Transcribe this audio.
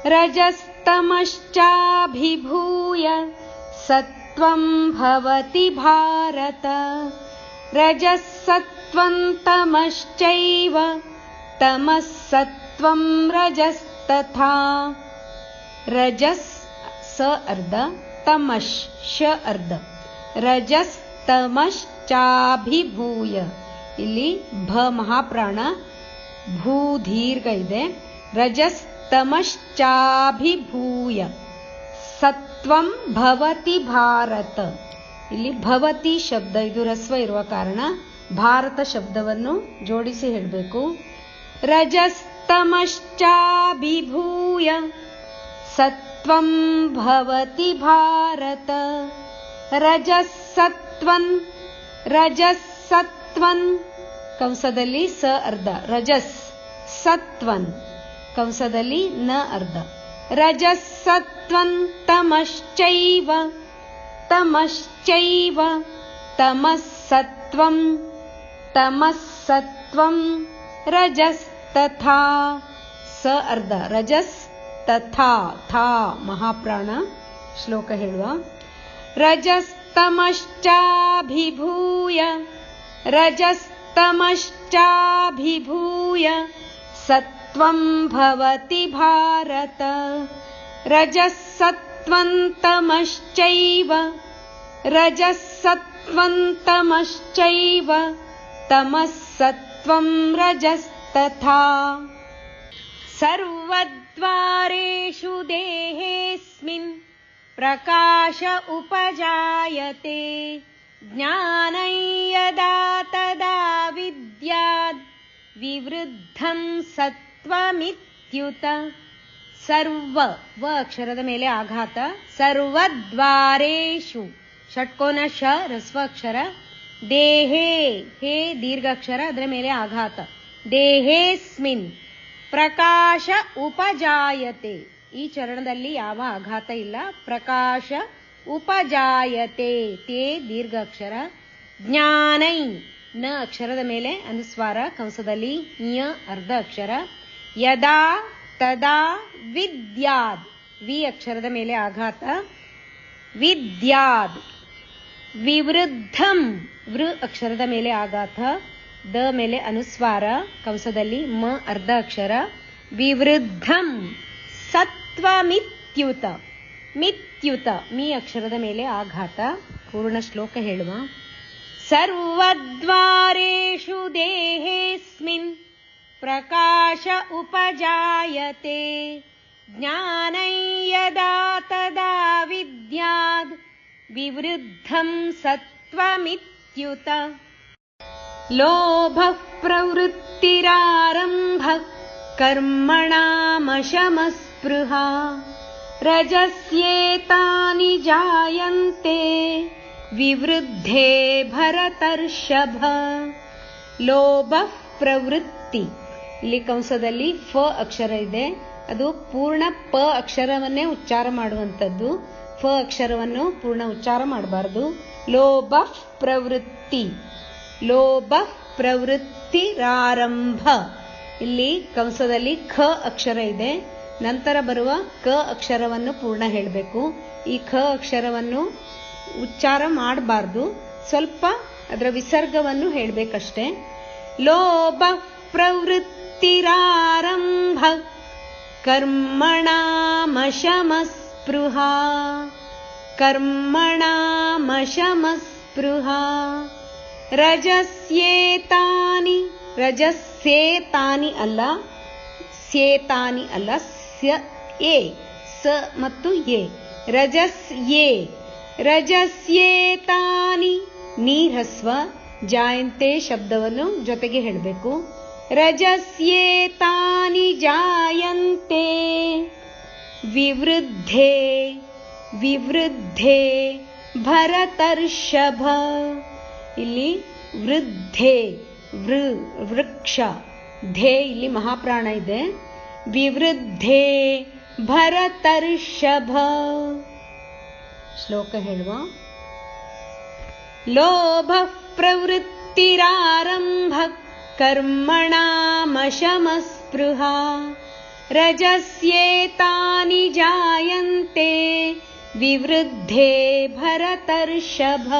रजस्तमश्चाभिभूय सत्त्वं भवति भारत। रजः सत्त्वं तमश्चैव तमः सत्त्वं रजस्तथा। रजस् स अर्ध तमश् श अर्ಧ ರಜಸ್ತಮಶ್ಚಾಭಿಭೂಯ ಇಲ್ಲಿ ಭ ಮಹಾಪ್ರಾಣ ಭೂ ದೀರ್ಘ ಇದೆ. ರಜಸ್ತಮಶ್ಚಾಭಿಭೂಯ ಸತ್ವಂ ಭವತಿ ಭಾರತ. ಇಲ್ಲಿ ಭವತಿ ಶಬ್ದ ಇದು ರಸ್ವ ಇರುವ ಕಾರಣ ಭಾರತ ಶಬ್ದವನ್ನು ಜೋಡಿಸಿ ಹೇಳಬೇಕು. ರಜಸ್ತಮಶ್ಚಾಭಿಭೂಯ ಸತ್ವಂ ಭವತಿ ಭಾರತ. ರಜಸ್ಸತ್ವನ್ ರಜಸ್ಸತ್ವನ್ ಕಂಸದಲ್ಲಿ ಸ ಅರ್ಧ ರಜಸ್ ಸತ್ವನ್ ಕಂಸದಲ್ಲಿ ನ ಅರ್ಧ. ರಜಸ್ಸತ್ವನ್ ತಮಶ್ಚೈವ ತಮಶ್ಚೈವ ತಮಸ್ಸತ್ವಂ ತಮಸ್ಸತ್ವಂ ರಜಸ್ತಥಾ. ಸ ಅರ್ಧ ರಜಸ್ ತಥಾ ಥಾ ಮಹಾಪ್ರಾಣ. ಶ್ಲೋಕ ಹೇಳುವ. ರಜಸ್ತಮಶ್ಚಾಭಿಭೂಯ ರಜಸ್ತಮಶ್ಚಾಭಿಭೂಯ ಸತ್ವಂ ಭವತಿ ಭಾರತ. ರಜಸ್ಸತ್ವಂ ತಮಶ್ಚೈವ ರಜಸ್ಸತ್ವಂ ತಮಶ್ಚೈವ ತಮಸ್ಸತ್ವಂ ರಜಸ್ತಥಾ. ಸರ್ವದ್ವಾರೇಷು ದೇಹೇಸ್ಮಿನ್ ಪ್ರಕಾಶ ಉಪಜಾಯತೆ. ಜ್ಞಾನಂ ಯದಾ ತದಾ ವಿದ್ಯಾದ್ ವಿವೃದ್ಧಂ ಸತ್ವಮಿತ್ಯುತ. ಸರ್ವ ವ ಅಕ್ಷರದ ಮೇಲೆ ಆಘಾತ. ಸರ್ವದ್ವಾರೇಷು ಷಟ್ಕೋನ ಶ ರಸ್ವ ಅಕ್ಷರ. ದೇಹೇ ಹೇ ದೀರ್ಘಾಕ್ಷರ ಅದರ ಮೇಲೆ ಆಘಾತ. ದೇಹೇಸ್ಮಿನ್ ಪ್ರಕಾಶ ಉಪಜಾಯತೆ. ಈ ಚರಣದಲ್ಲಿ ಯಾವ ಆಘಾತ ಇಲ್ಲ. ಪ್ರಕಾಶ ಉಪಜಾಯತೆ ತೇ ದೀರ್ಘಾಕ್ಷರ. ಜ್ಞಾನೈ ನ ಅಕ್ಷರದ ಮೇಲೆ ಅನುಸ್ವಾರ ಕಂಸದಲ್ಲಿ ಞ ಅರ್ಧ ಅಕ್ಷರ. ಯದಾ ತದಾ ವಿದ್ಯಾದ್ ವಿ ಅಕ್ಷರದ ಮೇಲೆ ಆಘಾತ. ವಿದ್ಯಾದ್ ವಿವೃದ್ಧಂ ವೃ ಅಕ್ಷರದ ಮೇಲೆ ಆಘಾತ. ದ ಮೇಲೆ ಅನುಸ್ವಾರ ಕಂಸದಲ್ಲಿ ಮ ಅರ್ಧ ಅಕ್ಷರ. ವಿವೃದ್ಧಂ ಸತ್ವಮಿತ್ಯುತ ಮಿತ್ಯುತ ಮೀ ಅಕ್ಷರದ ಮೇಲೆ ಆಘಾತ. ಪೂರ್ಣ ಶ್ಲೋಕ ಹೇಳುವ. ಸರ್ವದ್ವಾರೇಷು ದೇಹೇಸ್ಮಿನ್ ಪ್ರಕಾಶ ಉಪಜಾಯತೆ. ಜ್ಞಾನಂ ಯದಾ ತದಾ ವಿದ್ಯಾದ್ ವಿವೃದ್ಧಂ ಸತ್ವಮಿತ್ಯುತ. ಲೋಭಃ ಪ್ರವೃತ್ತಿರಾರಂಭಃ ಕರ್ಮಣಾಮಶಮಸ್ಪೃಹಾ. ರಜಸ್ಯೇತಾನಿ ಜಾಯಂತೆ ವಿವೃದ್ಧೇ ಭರತರ್ಷಭ. ಲೋಭಃ ಪ್ರವೃತ್ತಿ ಇಲ್ಲಿ ಕಂಸದಲ್ಲಿ ಫ ಅಕ್ಷರ ಇದೆ. ಅದು ಪೂರ್ಣ ಪ ಅಕ್ಷರವನ್ನೇ ಉಚ್ಚಾರ ಮಾಡುವಂಥದ್ದು. ಫ ಅಕ್ಷರವನ್ನು ಪೂರ್ಣ ಉಚ್ಚಾರ ಮಾಡಬಾರದು. ಲೋಭಃ ಪ್ರವೃತ್ತಿ ಲೋಭಃ ಪ್ರವೃತ್ತಿರಾರಂಭ. ಇಲ್ಲಿ ಕಂಸದಲ್ಲಿ ಖ ಅಕ್ಷರ ಇದೆ. ನಂತರ ಬರುವ ಕ ಅಕ್ಷರವನ್ನು ಪೂರ್ಣ ಹೇಳಬೇಕು. ಈ ಖ ಅಕ್ಷರವನ್ನು ಉಚ್ಚಾರ ಮಾಡಬಾರ್ದು. ಸ್ವಲ್ಪ ಅದರ ವಿಸರ್ಗವನ್ನು ಹೇಳಬೇಕಷ್ಟೇ. ಲೋಭಃ ಪ್ರವೃತ್ತಿರಾರಂಭ ಕರ್ಮಣಾಮಶಮಸ್ಪೃಹಾ. ಕರ್ಮಣಾಮಶಮಸ್ಪೃಹಾ. ರಜಸ್ಯೇತಾನಿ ರಜಸ್ಯೇತಾನಿ ಅಲ್ಲ ಸ್ಯೇತಾನಿ ಅಲ್ಲ ಸ್ಯ ಎ ಸ ಮತ್ತು ಎ. ರಜಸ್ಯೇ ರಜಸ್ಯೇತಾನಿ ನೀರ್ಹಸ್ವ ಜಾಯಂತೆ ಶಬ್ದವನ್ನು ಜೊತೆಗೆ ಹೇಳಬೇಕು. ರಜಸ್ಯೇತಾನಿ ಜಾಯಂತೆ ವಿವೃದ್ಧೇ ವಿವೃದ್ಧೇ ಭರತರ್ಷಭ. ಇಲ್ಲಿ ವೃದ್ಧೇ ವೃಕ್ಷ ಧೇ ಇಲ್ಲಿ ಮಹಾಪ್ರಾಣ ಇದೆ. ವಿವೃದ್ಧೇ ಭರತರ್ಷಭ. ಶ್ಲೋಕ ಹೇಳುವ. ಲೋಭಃ ಪ್ರವೃತ್ತಿರಾರಂಭ ಕರ್ಮಣಾಮಶಮಸ್ಪೃಹಾ. ರಜಸ್ಯೇತಾನಿ ಜಾಯಂತೆ ವಿವೃದ್ಧೆ ಭರತರ್ಷಭ.